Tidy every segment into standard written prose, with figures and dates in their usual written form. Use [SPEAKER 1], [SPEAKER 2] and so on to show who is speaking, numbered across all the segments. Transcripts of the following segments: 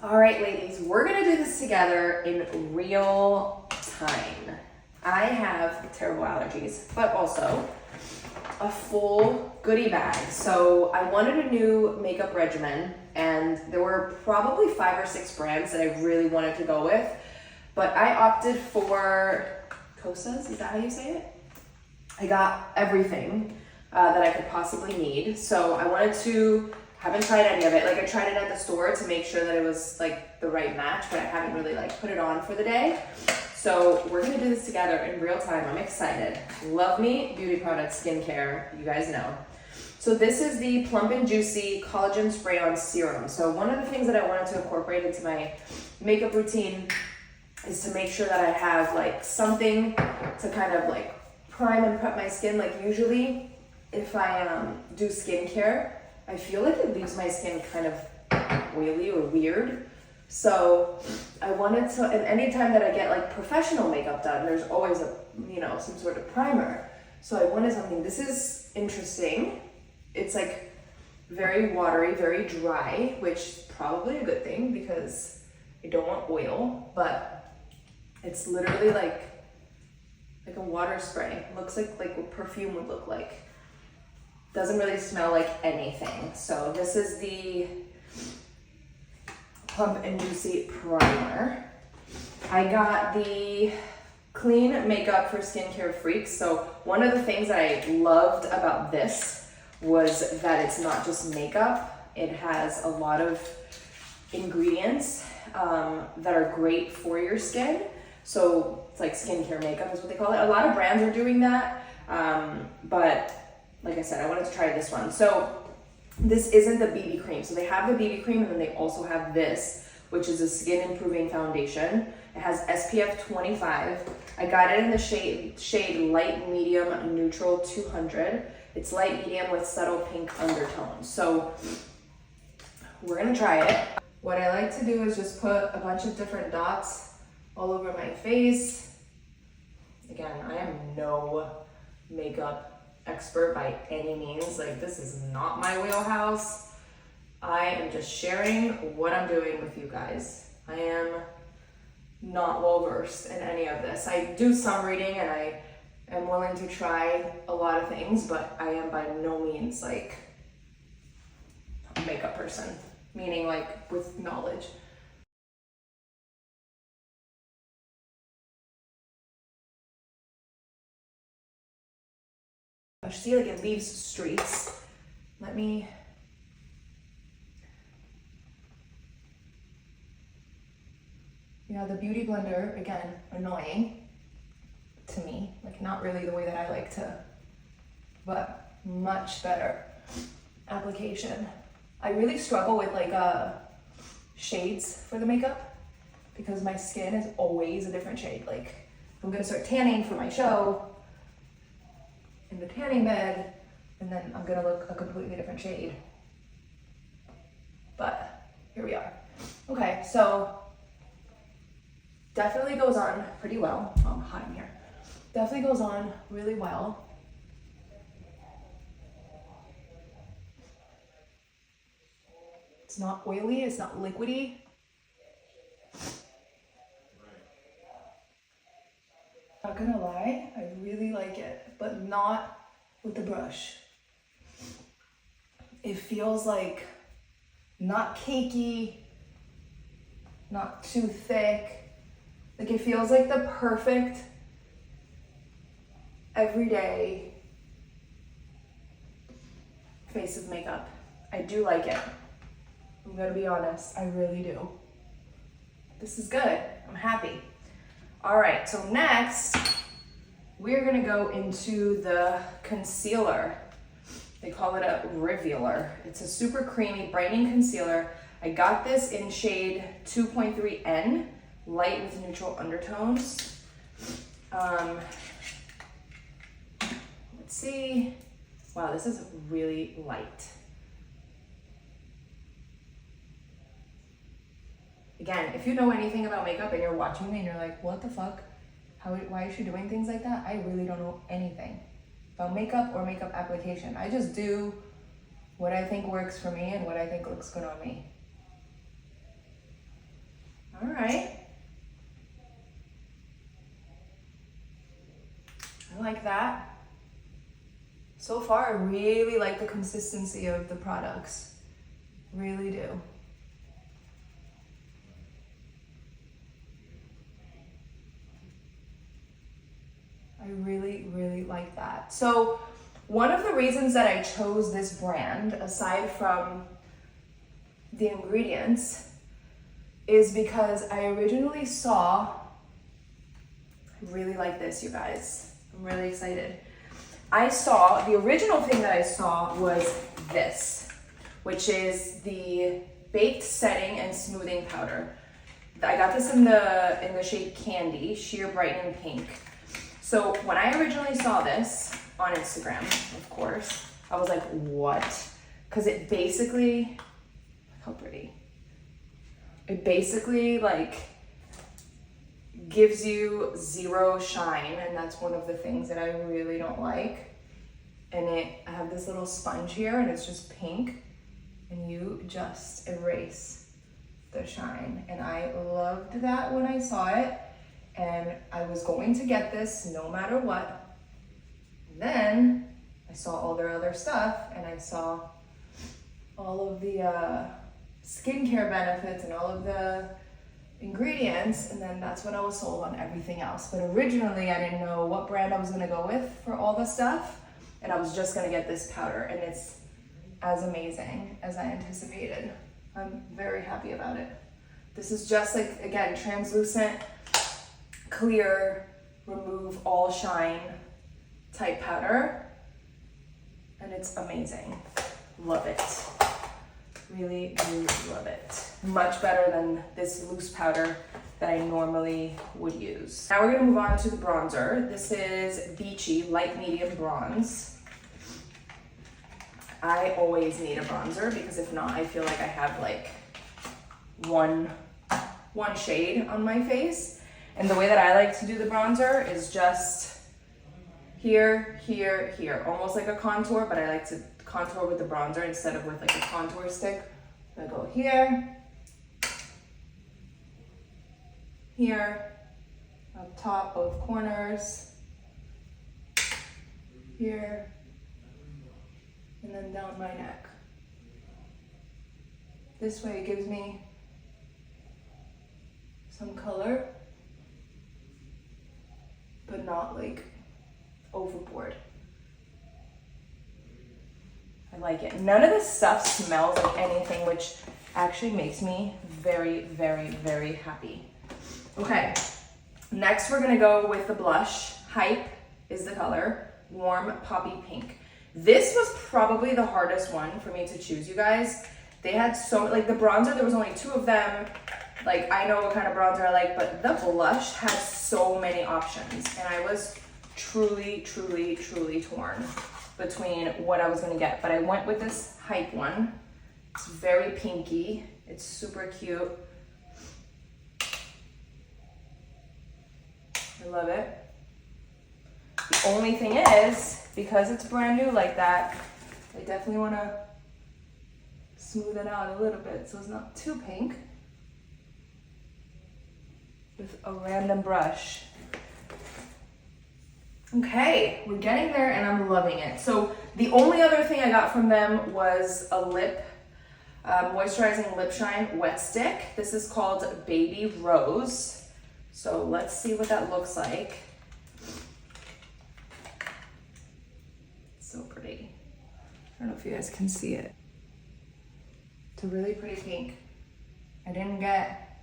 [SPEAKER 1] All right, ladies, we're gonna do this together in real time. I have terrible allergies, but also a full goodie bag. So I wanted a new makeup regimen, and there were probably 5 or 6 brands that I really wanted to go with, but I opted for KOSAS, is that how you say it? I got everything that I could possibly need. So I wanted to, haven't tried any of it. Like I tried it at the store to make sure that it was like the right match, but I haven't really like put it on for the day. So we're gonna do this together in real time. I'm excited. Love me beauty products, skincare, you guys know. So this is the Plump and Juicy Collagen Spray On Serum. So one of the things that I wanted to incorporate into my makeup routine is to make sure that I have like something to kind of like prime and prep my skin. Like usually if I do skincare, I feel like it leaves my skin kind of oily or weird. So I wanted to, and anytime that I get like professional makeup done, there's always a, you know, some sort of primer. So I wanted something, this is interesting. It's like very watery, very dry, which is probably a good thing because I don't want oil, but it's literally like a water spray. It looks like what perfume would look like. Doesn't really smell like anything. So this is the Plump and Juicy Primer. I got the Clean Makeup for Skincare Freaks. So one of the things that I loved about this was that it's not just makeup. It has a lot of ingredients that are great for your skin. So it's like skincare makeup is what they call it. A lot of brands are doing that, but like I said, I wanted to try this one. So this isn't the BB cream. So they have the BB cream and then they also have this, which is a skin improving foundation. It has SPF 25. I got it in the shade light medium neutral 200. It's light medium with subtle pink undertones. So we're gonna try it. What I like to do is just put a bunch of different dots all over my face. Again, I am no makeup expert by any means. Like this is not my wheelhouse. I am just sharing what I'm doing with you guys. I am not well versed in any of this. I do some reading and I am willing to try a lot of things, but I am by no means like a makeup person, meaning like with knowledge. See, like it leaves streaks. Let me, the beauty blender, again, annoying to me, like not really the way that I like to, but much better application. I really struggle with like shades for the makeup because my skin is always a different shade. Like I'm gonna start tanning for my show in the tanning bed, and then I'm gonna look a completely different shade. But here we are. Okay, so definitely goes on pretty well. Oh, I'm hot in here. Definitely goes on really well. It's not oily, it's not liquidy. Not gonna lie, I really like it, but not with the brush. It feels like not cakey, not too thick. Like it feels like the perfect everyday face of makeup. I do like it. I'm gonna be honest, I really do. This is good, I'm happy. All right, so next, we're gonna go into the concealer. They call it a Revealer. It's a super creamy, brightening concealer. I got this in shade 2.3N, light with neutral undertones. Let's see. Wow, this is really light. Again, if you know anything about makeup and you're watching me and you're like, what the fuck? Why is she doing things like that? I really don't know anything about makeup or makeup application. I just do what I think works for me and what I think looks good on me. All right. I like that. So far, I really like the consistency of the products. Really do. I really, really like that. So one of the reasons that I chose this brand, aside from the ingredients, is because I originally saw, I really like this, you guys. I'm really excited. The original thing that I saw was this, which is the Baked Setting and Smoothing Powder. I got this in the shade Candy, Sheer Brightening Pink. So when I originally saw this on Instagram, of course, I was like, what? Because it basically, how pretty. It basically like gives you zero shine, and that's one of the things that I really don't like. And I have this little sponge here, and it's just pink, and you just erase the shine. And I loved that when I saw it, and I was going to get this no matter what. Then I saw all their other stuff, and I saw all of the skincare benefits and all of the ingredients, and then that's when I was sold on everything else. But originally I didn't know what brand I was gonna go with for all the stuff, and I was just gonna get this powder, and it's as amazing as I anticipated. I'm very happy about it. This is just like, again, translucent, clear, remove all shine type powder, and it's amazing. Love it. Really, really love it. Much better than this loose powder that I normally would use. Now we're gonna move on to the bronzer. This is Beachy Light Medium Bronze. I always need a bronzer because if not, I feel like I have like one shade on my face. And the way that I like to do the bronzer is just here, here, here. Almost like a contour, but I like to contour with the bronzer instead of with like a contour stick. I go here, here, up top, both corners, here, and then down my neck. This way it gives me some color, but not like overboard. I like it. None of this stuff smells like anything, which actually makes me very, very, very happy. Okay, next we're gonna go with the blush. Hype is the color, Warm Poppy Pink. This was probably the hardest one for me to choose, you guys. They had so, like the bronzer, there was only 2 of them. Like I know what kind of bronzer I like, but the blush had so many options, and I was truly, truly, truly torn between what I was gonna get, but I went with this Hype one. It's very pinky. It's super cute. I love it. The only thing is, because it's brand new like that, I definitely wanna smooth it out a little bit so it's not too pink with a random brush. Okay, we're getting there and I'm loving it. So the only other thing I got from them was a lip, moisturizing lip shine wet stick. This is called Baby Rose. So let's see what that looks like. So pretty. I don't know if you guys can see it. It's a really pretty pink. I didn't get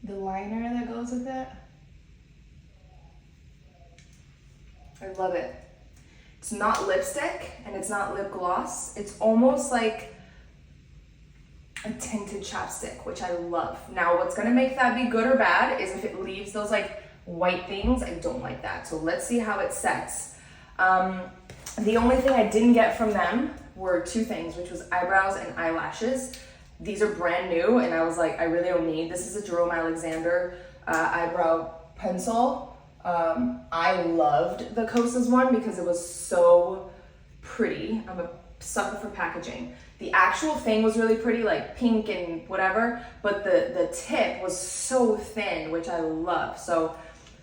[SPEAKER 1] the liner that goes with it. I love it. It's not lipstick and it's not lip gloss. It's almost like a tinted chapstick, which I love. Now, what's gonna make that be good or bad is if it leaves those like white things. I don't like that. So let's see how it sets. The only thing I didn't get from them were 2 things, which was eyebrows and eyelashes. These are brand new and I was like, I really don't need. This is a Jerome Alexander eyebrow pencil. I loved the KOSAS one because it was so pretty. I'm a sucker for packaging. The actual thing was really pretty, like pink and whatever, but the tip was so thin, which I love. So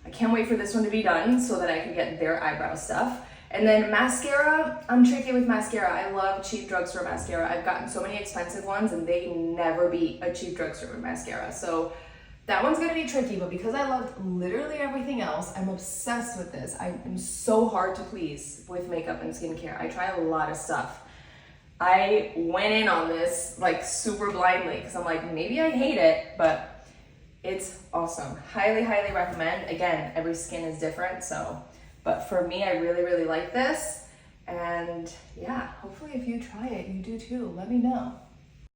[SPEAKER 1] I can't wait for this one to be done so that I can get their eyebrow stuff. And then mascara, I'm tricky with mascara. I love cheap drugstore mascara. I've gotten so many expensive ones and they never beat a cheap drugstore mascara. So that one's gonna be tricky, but because I loved literally everything else, I'm obsessed with this. I am so hard to please with makeup and skincare. I try a lot of stuff. I went in on this like super blindly because I'm like, maybe I hate it, but it's awesome. Highly, highly recommend. Again, every skin is different, so, but for me, I really, really like this. And yeah, hopefully if you try it, you do too. Let me know.